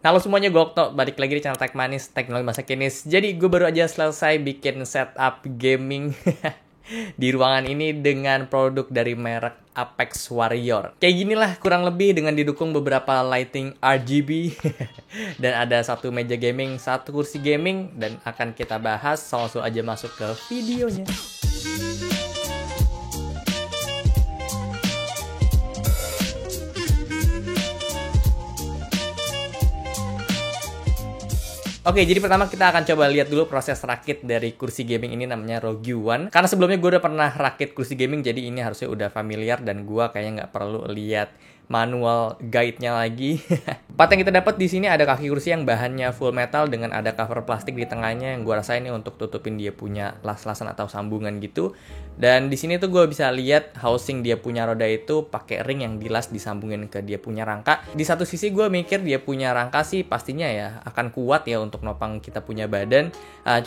Halo semuanya, gue Okto, balik lagi di channel Tech Manis, teknologi masa kini. Jadi gue baru aja selesai bikin setup gaming di ruangan ini dengan produk dari merek Apex Warrior. Kayak ginilah kurang lebih dengan didukung beberapa lighting RGB dan ada satu meja gaming, satu kursi gaming, dan akan kita bahas. Langsung aja masuk ke videonya. Oke, jadi pertama kita akan coba lihat dulu proses rakit dari kursi gaming ini, namanya Rogue One. Karena sebelumnya gue udah pernah rakit kursi gaming, jadi ini harusnya udah familiar dan gue kayaknya nggak perlu lihat manual guide-nya lagi. Part yang kita dapat di sini ada kaki kursi yang bahannya full metal dengan ada cover plastik di tengahnya yang gue rasa ini untuk tutupin dia punya las-lasan atau sambungan gitu. Dan di sini tuh gue bisa lihat housing dia punya roda itu pakai ring yang dilas disambungin ke dia punya rangka. Di satu sisi gue mikir dia punya rangka sih pastinya ya akan kuat ya untuk nopang kita punya badan.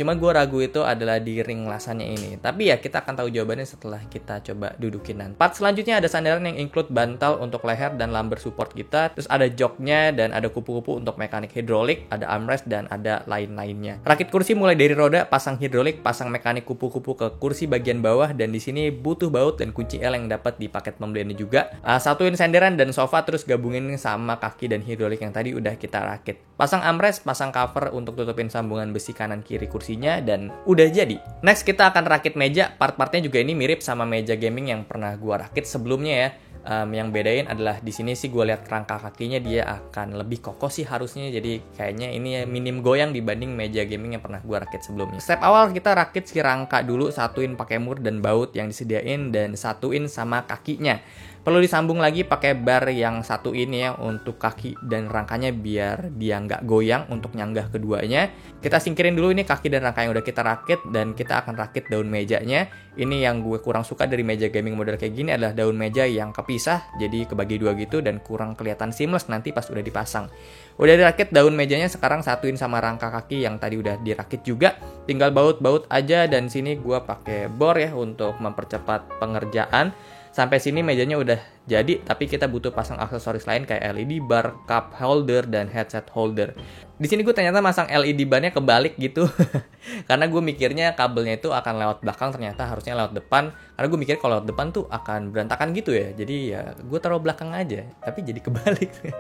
Cuma gue ragu itu adalah di ring lasannya ini. Tapi ya kita akan tahu jawabannya setelah kita coba dudukin. Part selanjutnya ada sandaran yang include bantal untuk leher dan lumbar support kita. Terus ada joknya dan ada kupu-kupu untuk mekanik hidrolik, ada armrest dan ada lain-lainnya. Rakit kursi mulai dari roda, pasang hidrolik, pasang mekanik kupu-kupu ke kursi bagian bawah, dan di sini butuh baut dan kunci L yang dapat di paket pembeliannya juga. Satuin senderan dan sofa, terus gabungin sama kaki dan hidrolik yang tadi udah kita rakit. Pasang armrest, pasang cover untuk tutupin sambungan besi kanan kiri kursinya, dan udah jadi. Next kita akan rakit meja. Part-partnya juga ini mirip sama meja gaming yang pernah gua rakit sebelumnya ya. Yang bedain adalah di sini sih gue lihat rangka kakinya dia akan lebih kokoh sih harusnya, jadi kayaknya ini minim goyang dibanding meja gaming yang pernah gue rakit sebelumnya. Step awal kita rakit si rangka dulu, satuin pakai mur dan baut yang disediain dan satuin sama kakinya. Perlu disambung lagi pakai bar yang satu ini ya untuk kaki dan rangkanya biar dia nggak goyang untuk nyanggah keduanya. Kita singkirin dulu ini kaki dan rangka yang udah kita rakit dan kita akan rakit daun mejanya. Ini yang gue kurang suka dari meja gaming model kayak gini adalah daun meja yang kepisah jadi kebagi dua gitu dan kurang kelihatan seamless nanti pas udah dipasang. Udah dirakit daun mejanya, sekarang satuin sama rangka kaki yang tadi udah dirakit juga. Tinggal baut-baut aja dan sini gue pakai bor ya untuk mempercepat pengerjaan. Sampai sini mejanya udah jadi, tapi kita butuh pasang aksesoris lain kayak LED bar, cup holder, dan headset holder. Di sini gue ternyata masang LED barnya kebalik gitu. Karena gue mikirnya kabelnya itu akan lewat belakang, ternyata harusnya lewat depan. Karena gue mikir kalau lewat depan tuh akan berantakan gitu ya. Jadi ya gue taruh belakang aja, tapi jadi kebalik.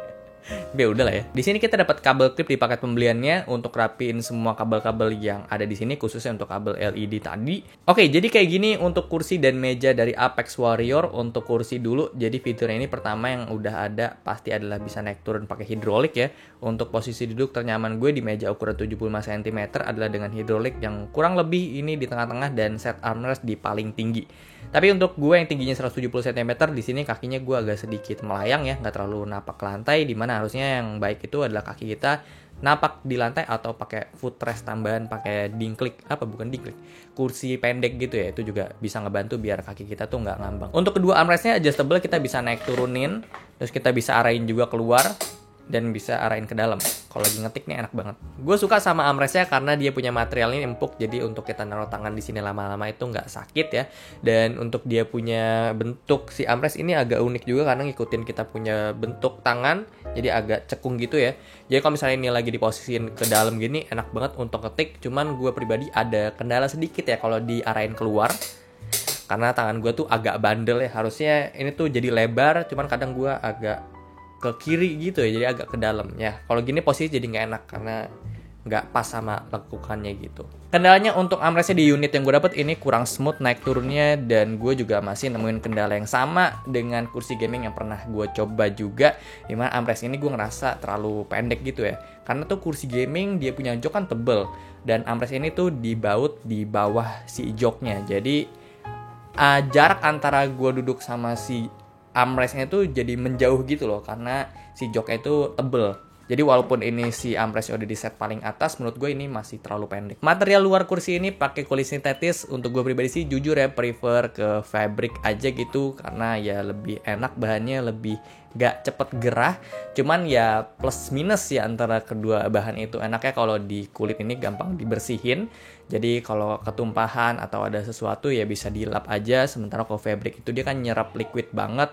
Ya udahlah ya. Di sini kita dapat kabel klip di paket pembeliannya untuk rapiin semua kabel-kabel yang ada di sini, khususnya untuk kabel LED tadi. Oke, jadi kayak gini untuk kursi dan meja dari Apex Warrior. Untuk kursi dulu, jadi fiturnya ini pertama yang udah ada pasti adalah bisa naik turun pakai hidrolik ya. Untuk posisi duduk ternyaman gue di meja ukuran 75 cm adalah dengan hidrolik yang kurang lebih ini di tengah-tengah dan set armrest di paling tinggi. Tapi untuk gue yang tingginya 170 cm, di sini kakinya gue agak sedikit melayang ya, nggak terlalu napak ke lantai, dimana harusnya yang baik itu adalah kaki kita napak di lantai atau pakai footrest tambahan, pakai kursi pendek gitu ya, itu juga bisa ngebantu biar kaki kita tuh nggak ngambang. Untuk kedua armrestnya adjustable, kita bisa naik turunin, terus kita bisa arahin juga keluar dan bisa arahin ke dalam. Kalau lagi ngetik nih enak banget. Gue suka sama armrestnya karena dia punya material ini empuk, jadi untuk kita naruh tangan di sini lama-lama itu nggak sakit ya. Dan untuk dia punya bentuk si armrest ini agak unik juga karena ngikutin kita punya bentuk tangan, jadi agak cekung gitu ya. Jadi kalau misalnya ini lagi diposisiin ke dalam gini enak banget untuk ketik. Cuman gue pribadi ada kendala sedikit ya kalau diarahin keluar, karena tangan gue tuh agak bandel ya. Harusnya ini tuh jadi lebar, cuman kadang gue agak ke kiri gitu ya, jadi agak ke dalam ya. Kalau gini posisi jadi nggak enak karena nggak pas sama lekukannya gitu. Kendalanya untuk armrestnya di unit yang gue dapet ini kurang smooth naik turunnya, dan gue juga masih nemuin kendala yang sama dengan kursi gaming yang pernah gue coba juga, dimana armrest ini gue ngerasa terlalu pendek gitu ya. Karena tuh kursi gaming dia punya jok kan tebel, dan armrest ini tuh dibaut di bawah si joknya. Jadi jarak antara gue duduk sama si armrestnya itu jadi menjauh gitu loh, karena si joknya itu tebel. Jadi walaupun ini si armrestnya udah di set paling atas, menurut gue ini masih terlalu pendek. Material luar kursi ini pakai kulit sintetis. Untuk gue pribadi sih jujur ya prefer ke fabric aja gitu, karena ya lebih enak, bahannya lebih gak cepet gerah. Cuman ya plus minus ya antara kedua bahan itu. Enaknya kalau di kulit ini gampang dibersihin. Jadi kalau ketumpahan atau ada sesuatu ya bisa dilap aja. Sementara kalau fabric itu dia kan nyerap liquid banget,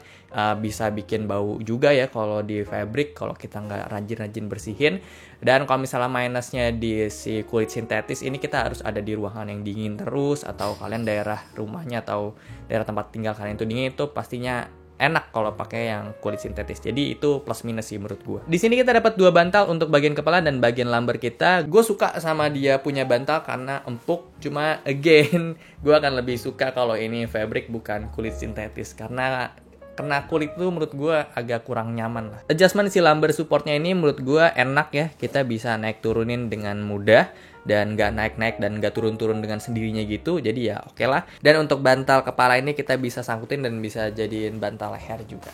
bisa bikin bau juga ya kalau di fabric kalau kita nggak rajin-rajin bersihin. Dan kalau misalnya minusnya di si kulit sintetis ini, kita harus ada di ruangan yang dingin terus, atau kalian daerah rumahnya atau daerah tempat tinggal kalian itu dingin, itu pastinya enak kalau pakai yang kulit sintetis. Jadi itu plus minus sih menurut gue. Di sini kita dapat 2 bantal untuk bagian kepala dan bagian lumbar kita. Gue suka sama dia punya bantal karena empuk. Cuma again, gue akan lebih suka kalau ini fabric bukan kulit sintetis, karena kena kulit tuh menurut gue agak kurang nyaman lah. Adjustment si lumbar supportnya ini menurut gue enak ya. Kita bisa naik turunin dengan mudah dan nggak naik-naik dan nggak turun-turun dengan sendirinya gitu. Jadi ya oke lah. Dan untuk bantal kepala ini kita bisa sangkutin dan bisa jadiin bantal leher juga.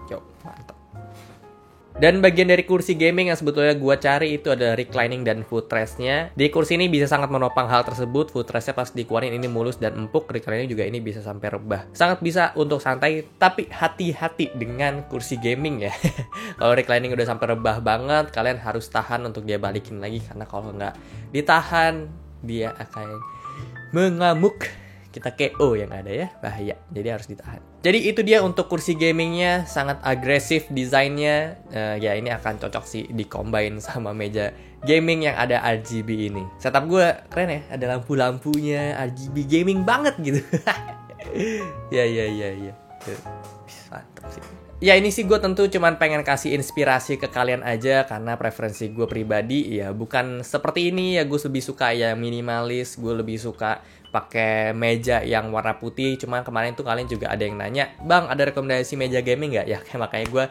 Yuk, mantap. Dan bagian dari kursi gaming yang sebetulnya gue cari itu ada reclining dan footrest-nya. Di kursi ini bisa sangat menopang hal tersebut. Footrest-nya pas dikeluarin ini mulus dan empuk. Reclining juga ini bisa sampai rebah. Sangat bisa untuk santai, tapi hati-hati dengan kursi gaming ya. Kalau reclining udah sampai rebah banget, kalian harus tahan untuk dia balikin lagi. Karena kalau nggak ditahan, dia akan mengamuk. Kita KO yang ada ya, bahaya. Jadi harus ditahan. Jadi itu dia untuk kursi gamingnya, sangat agresif desainnya. Ya ini akan cocok sih di-combine sama meja gaming yang ada RGB ini. Setup gue keren ya, ada lampu-lampunya, RGB gaming banget gitu. Ya. Mantap sih. Ya ini sih gue tentu cuman pengen kasih inspirasi ke kalian aja, karena preferensi gue pribadi ya bukan seperti ini ya. Gue lebih suka ya minimalis, gue lebih suka pakai meja yang warna putih. Cuma kemarin tuh kalian juga ada yang nanya, "Bang, ada rekomendasi meja gaming nggak?" Ya kayak makanya gue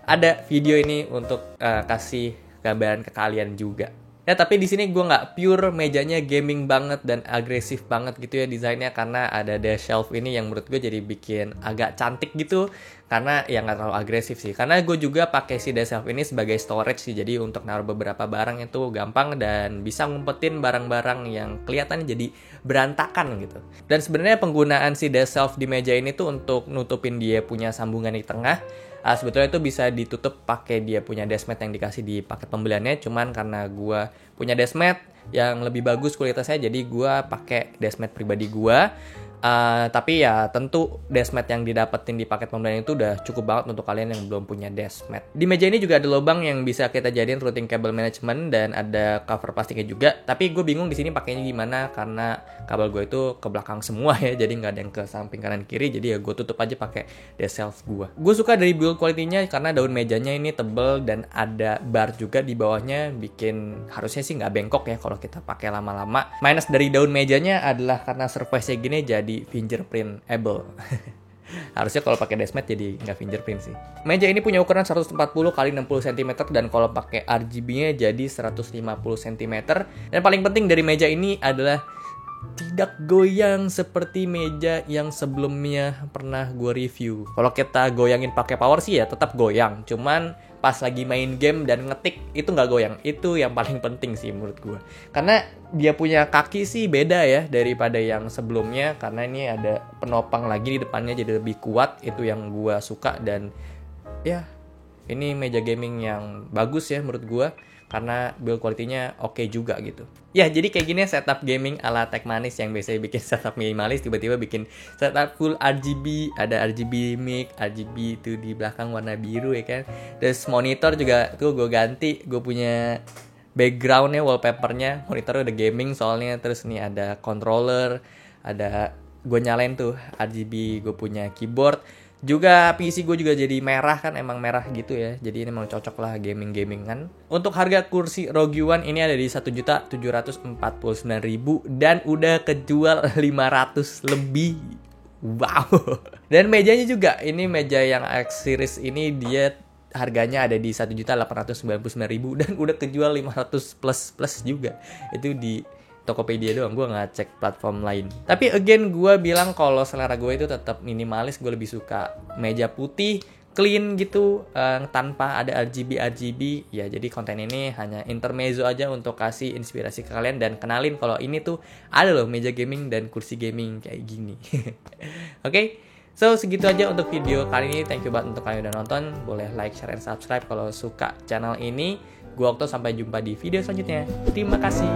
ada video ini untuk kasih gambaran ke kalian juga. Ya tapi di sini gue nggak pure mejanya gaming banget dan agresif banget gitu ya desainnya, karena ada desk shelf ini yang menurut gue jadi bikin agak cantik gitu, karena ya nggak terlalu agresif sih. Karena gue juga pakai si desk shelf ini sebagai storage sih, jadi untuk naruh beberapa barang itu gampang dan bisa ngumpetin barang-barang yang kelihatannya jadi berantakan gitu. Dan sebenarnya penggunaan si desk shelf di meja ini tuh untuk nutupin dia punya sambungan di tengah. Sebetulnya itu bisa ditutup pakai dia punya deskmat yang dikasih di paket pembeliannya. Cuman karena gue punya deskmat yang lebih bagus kualitasnya, jadi gue pakai deskmat pribadi gue. Tapi ya tentu deskmat yang didapetin di paket pembelian itu udah cukup banget untuk kalian yang belum punya deskmat. Di meja ini juga ada lubang yang bisa kita jadiin routing cable management dan ada cover plastiknya juga. Tapi gue bingung di sini pakainya gimana karena kabel gue itu ke belakang semua ya, jadi nggak ada yang ke samping kanan kiri. Jadi ya gue tutup aja pakai desk shelf gue. Gue suka dari build quality-nya karena daun mejanya ini tebel dan ada bar juga di bawahnya, bikin harusnya sih nggak bengkok ya kalau kita pakai lama-lama. Minus dari daun mejanya adalah karena surface-nya gini jadi fingerprintable. Harusnya kalau pakai deskmat jadi nggak fingerprint sih. Meja ini punya ukuran 140 x 60 cm dan kalau pakai RGB-nya jadi 150 cm. Dan paling penting dari meja ini adalah tidak goyang seperti meja yang sebelumnya pernah gue review. Kalau kita goyangin pakai power sih ya tetap goyang, cuman pas lagi main game dan ngetik itu nggak goyang. Itu yang paling penting sih menurut gue, karena dia punya kaki sih beda ya daripada yang sebelumnya, karena ini ada penopang lagi di depannya jadi lebih kuat. Itu yang gue suka dan ya ini meja gaming yang bagus ya menurut gue, karena build quality-nya oke juga gitu. Ya, jadi kayak gini setup gaming ala Tech Manis yang biasanya bikin setup minimalis, tiba-tiba bikin setup full RGB, ada RGB mic, RGB itu di belakang warna biru ya kan. Terus monitor juga tuh gue ganti, gue punya background-nya, wallpaper-nya, monitor udah gaming soalnya. Terus nih ada controller, ada gue nyalain tuh RGB, gue punya keyboard. Juga PC gue juga jadi merah kan, emang merah gitu ya. Jadi ini emang cocok lah gaming-gaming kan. Untuk harga kursi ROG One ini ada di 1.749.000 dan udah kejual 500 lebih. Wow. Dan mejanya juga, ini meja yang X series ini dia harganya ada di 1.899.000 dan udah kejual 500 plus juga. Itu di Tokopedia doang, gue nggak cek platform lain. Tapi again gue bilang kalau selera gue itu tetap minimalis. Gue lebih suka meja putih, clean gitu, tanpa ada RGB. Ya jadi konten ini hanya intermezzo aja untuk kasih inspirasi ke kalian dan kenalin kalau ini tuh ada loh meja gaming dan kursi gaming kayak gini. Oke? So, segitu aja untuk video kali ini. Thank you banget untuk kalian udah nonton. Boleh like, share, and subscribe kalau suka channel ini. Gua Okto, sampai jumpa di video selanjutnya. Terima kasih.